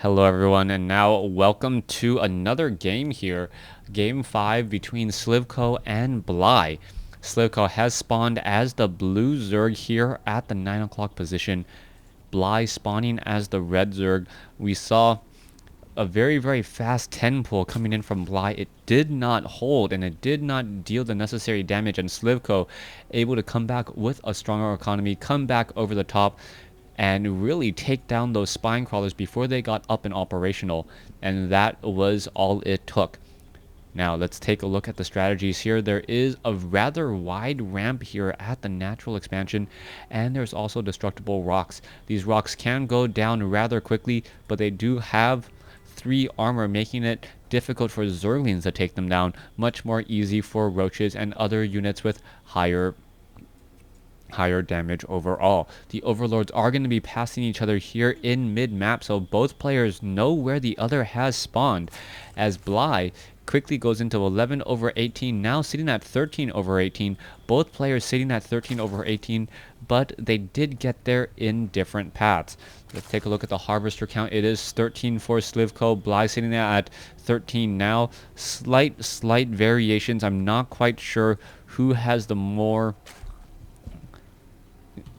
Hello everyone, and now welcome to another game here. Game 5 between Slivko and Bly. Slivko has spawned as the blue Zerg here at the 9 o'clock position. Bly spawning as the red Zerg. We saw a very fast 10 pull coming in from Bly. It did not hold and it did not deal the necessary damage, and Slivko able to come back with a stronger economy, come back over the top and really take down those spine crawlers before they got up and operational, and that was all it took. Now let's take a look at the strategies here. There is a rather wide ramp here at the natural expansion, and there's also destructible rocks. These rocks can go down rather quickly, but they do have 3 armor, making it difficult for Zerglings to take them down, much more easy for roaches and other units with higher damage overall. The overlords are going to be passing each other here in mid-map, so both players know where the other has spawned, as Bly quickly goes into 11 over 18, now sitting at 13 over 18. Both players sitting at 13 over 18, but they did get there in different paths. Let's take a look at the harvester count. It is 13 for Slivko. Bly sitting there at 13 now. Slight variations. I'm not quite sure who has the more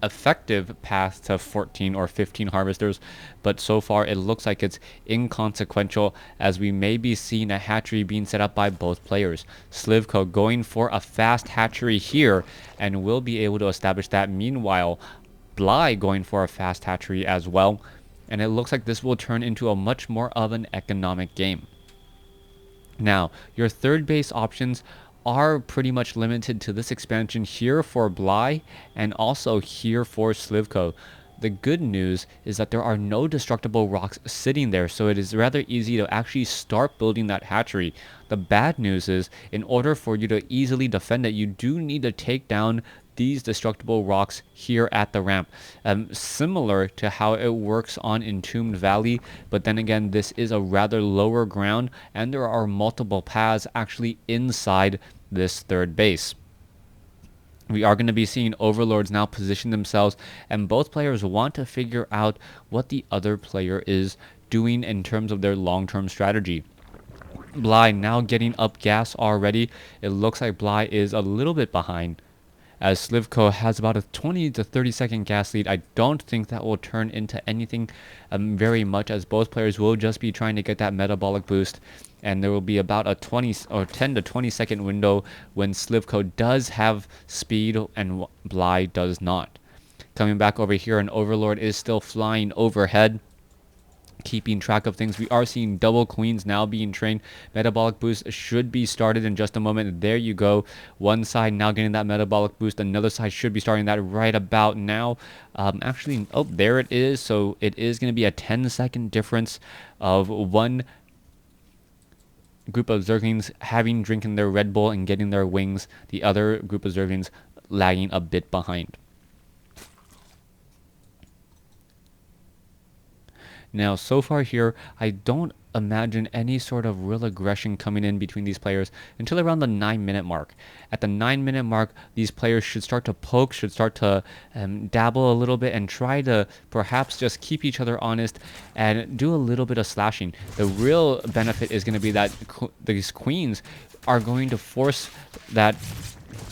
effective path to 14 or 15 harvesters, but so far it looks like it's inconsequential, as we may be seeing a hatchery being set up by both players. Slivko going for a fast hatchery here and will be able to establish that. Meanwhile, Bly going for a fast hatchery as well, and it looks like this will turn into a much more of an economic game. Now, your third base options are pretty much limited to this expansion here for Bly and also here for Slivko. The good news is that there are no destructible rocks sitting there, so it is rather easy to actually start building that hatchery. The bad news is, in order for you to easily defend it, you do need to take down these destructible rocks here at the ramp, similar to how it works on Entombed Valley, but then again, this is a rather lower ground and there are multiple paths actually inside this third base. We are going to be seeing overlords now position themselves, and both players want to figure out what the other player is doing in terms of their long-term strategy. Bly now getting up gas already. It looks like Bly is a little bit behind, as Slivko has about a 20 to 30 second gas lead. I don't think that will turn into anything very much, as both players will just be trying to get that metabolic boost, and there will be about a 10 to 20 second window when Slivko does have speed and Bly does not. Coming back over here, an overlord is still flying overhead, keeping track of things. We are seeing double queens now being trained. Metabolic boost should be started in just a moment. There you go. One side now getting that metabolic boost. Another side should be starting that right about now. Actually, oh, there it is. So it is going to be a 10-second difference of one group of Zerglings having drinking their Red Bull and getting their wings. The other group of Zerglings lagging a bit behind. Now, so far here, I don't imagine any sort of real aggression coming in between these players until around the 9-minute mark. At the 9-minute mark, these players should start to poke, should start to dabble a little bit and try to perhaps just keep each other honest and do a little bit of slashing. The real benefit is going to be that these queens are going to force that...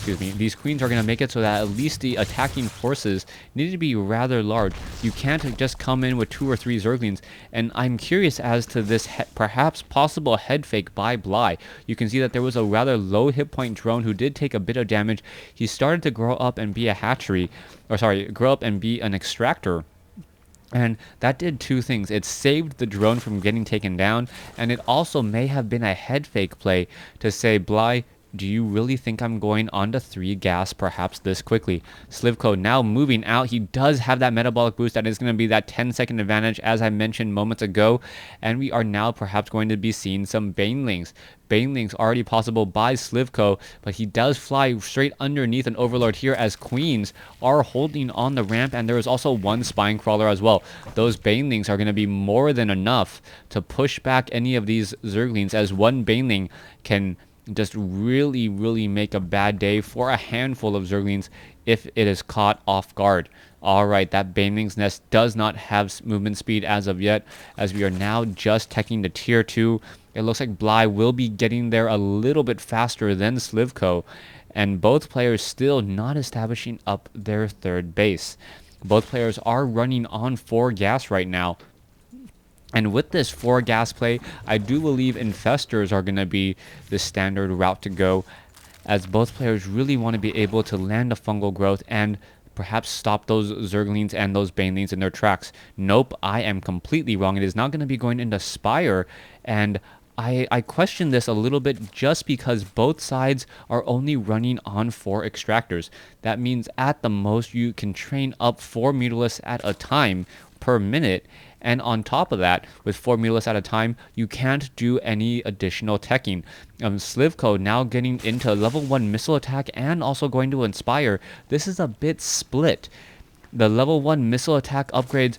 these queens are going to make it so that at least the attacking forces need to be rather large. You can't just come in with 2 or 3 Zerglings, and I'm curious as to this perhaps possible head fake by Bly. You can see that there was a rather low hit point drone who did take a bit of damage. He started to grow up and be a hatchery, or sorry, grow up and be an extractor. And that did 2 things. It saved the drone from getting taken down, and it also may have been a head fake play to say, Bly, do you really think I'm going on to 3 gas perhaps this quickly? Slivko now moving out. He does have that metabolic boost. That is going to be that 10-second advantage, as I mentioned moments ago. And we are now perhaps going to be seeing some Banelings. Banelings already possible by Slivko, but he does fly straight underneath an overlord here, as queens are holding on the ramp, and there is also 1 spine crawler as well. Those Banelings are going to be more than enough to push back any of these Zerglings, as 1 Baneling can just really make a bad day for a handful of Zerglings if it is caught off guard. Alright, that Baneling's Nest does not have movement speed as of yet, as we are now just teching to tier 2. It looks like Bly will be getting there a little bit faster than Slivko, and both players still not establishing up their third base. Both players are running on 4 gas right now. And with this 4 gas play, I do believe Infestors are going to be the standard route to go, as both players really want to be able to land a fungal growth and perhaps stop those Zerglings and those Banelings in their tracks. Nope, I am completely wrong. It is not going to be going into Spire, and I question this a little bit just because both sides are only running on 4 extractors. That means at the most you can train up 4 Mutalisks at a time per minute, and on top of that, with 4 Mutalisks at a time, you can't do any additional teching. Slivko now getting into level 1 missile attack and also going to Inspire. This is a bit split. The level 1 missile attack upgrades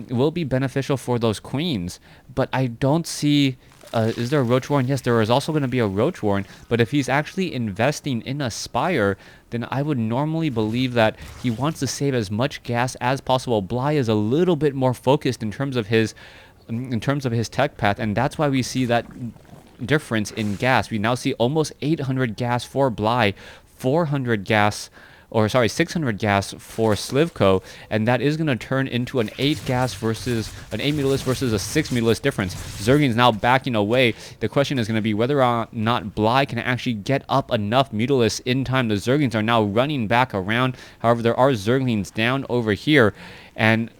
will be beneficial for those queens, but I don't see... is there a Roach Warren? Yes, there is also going to be a Roach Warren, but if he's actually investing in a Spire, then I would normally believe that he wants to save as much gas as possible. Bly is a little bit more focused in terms of his tech path, and that's why we see that difference in gas. We now see almost 800 gas for Bly, 400 gas, or sorry, 600 gas for Slivko, and that is going to turn into an 8 gas versus an 8 Mutalisk versus a 6 Mutalisk difference. Zergling's now backing away. The question is going to be whether or not Bly can actually get up enough Mutalisks in time. The Zerglings are now running back around. However, there are Zerglings down over here, and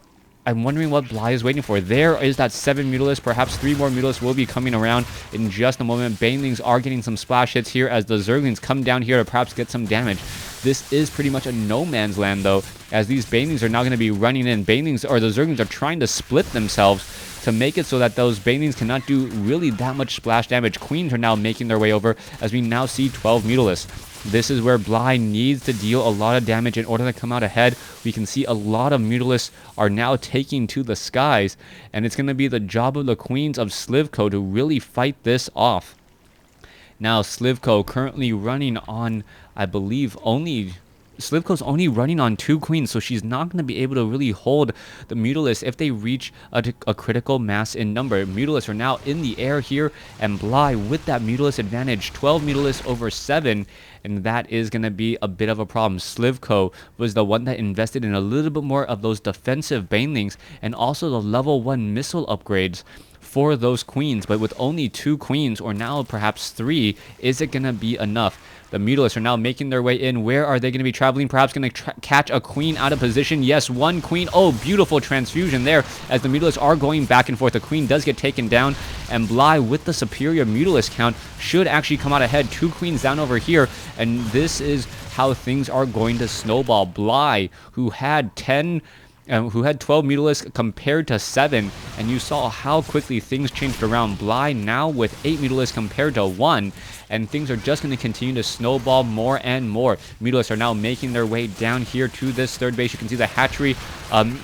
I'm wondering what Bly is waiting for. There is that 7 Mutalisks. Perhaps 3 more Mutalisks will be coming around in just a moment. Banelings are getting some splash hits here as the Zerglings come down here to perhaps get some damage. This is pretty much a no man's land, though, as these Banelings are now going to be running in. Banelings, or the Zerglings, are trying to split themselves to make it so that those Banelings cannot do really that much splash damage. Queens are now making their way over as we now see 12 Mutalisks. This is where Bly needs to deal a lot of damage in order to come out ahead. We can see a lot of Mutalisks are now taking to the skies, and it's going to be the job of the Queens of Slivko to really fight this off. Now, Slivko currently running on, I believe, Slivko's only running on 2 queens, so she's not going to be able to really hold the Mutalisks if they reach a critical mass in number. Mutalisks are now in the air here, and Bly with that Mutalisk advantage, 12 Mutalisks over 7, and that is going to be a bit of a problem. Slivko was the one that invested in a little bit more of those defensive Banelings and also the level 1 missile upgrades for those queens, but with only 2 queens, or now perhaps 3, is it going to be enough? The Mutalisks are now making their way in. Where are they going to be traveling? Perhaps going to catch a queen out of position. Yes, 1 queen. Oh, beautiful transfusion there as the Mutalisks are going back and forth. The queen does get taken down, and Bly with the superior Mutalisk count should actually come out ahead. 2 queens down over here, and this is how things are going to snowball. Bly, who had 12 Mutalisks compared to 7, and you saw how quickly things changed around. Bly now with 8 Mutalisks compared to 1, and things are just going to continue to snowball more and more. Mutalisks are now making their way down here to this third base. You can see the hatchery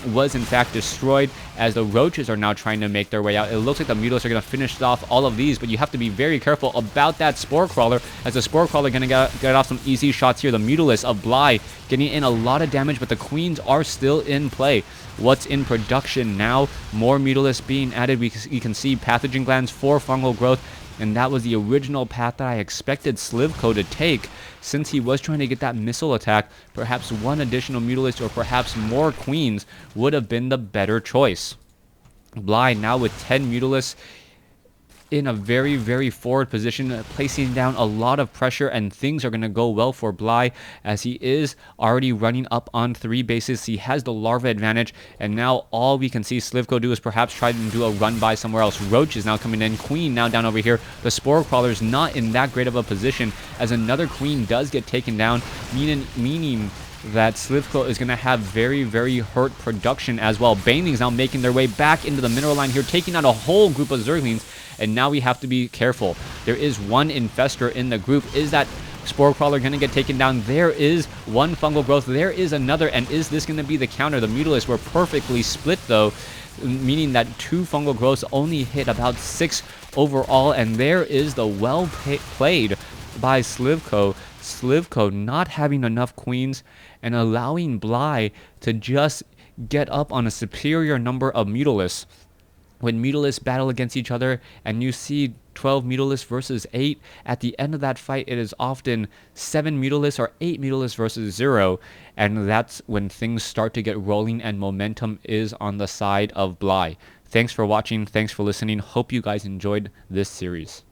was in fact destroyed as the roaches are now trying to make their way out. It looks like the Mutalisks are going to finish off all of these, but you have to be very careful about that Spore Crawler, as the Spore Crawler going to get off some easy shots here. The Mutalisks of Bly getting in a lot of damage, but the queens are still in play. What's in production now? More Mutalisks being added. You can see pathogen glands for fungal growth, and that was the original path that I expected Slivko to take, since he was trying to get that missile attack. Perhaps 1 additional Mutalisk or perhaps more queens would have been the better choice. Bly now with 10 Mutalisks in a very, very forward position, placing down a lot of pressure, and things are going to go well for Bly as he is already running up on 3 bases. He has the larva advantage, and now all we can see Slivko do is perhaps try to do a run by somewhere else. Roach is now coming in. Queen now down over here. The Spore Crawler is not in that great of a position as another queen does get taken down, meaning that Slivko is going to have very, very hurt production as well. Banelings now making their way back into the mineral line here, taking out a whole group of Zerglings, and now we have to be careful. There is 1 infestor in the group. Is that Spore Crawler going to get taken down? There is 1 fungal growth. There is another, and is this going to be the counter? The Mutalisks were perfectly split, though, meaning that 2 fungal growths only hit about 6 overall, and there is the well played by Slivko. Slivko not having enough queens and allowing Bly to just get up on a superior number of Mutalisks. When Mutalisks battle against each other and you see 12 Mutalisks versus 8, at the end of that fight it is often 7 Mutalisks or 8 Mutalisks versus 0, and that's when things start to get rolling and momentum is on the side of Bly. Thanks for watching, thanks for listening, hope you guys enjoyed this series.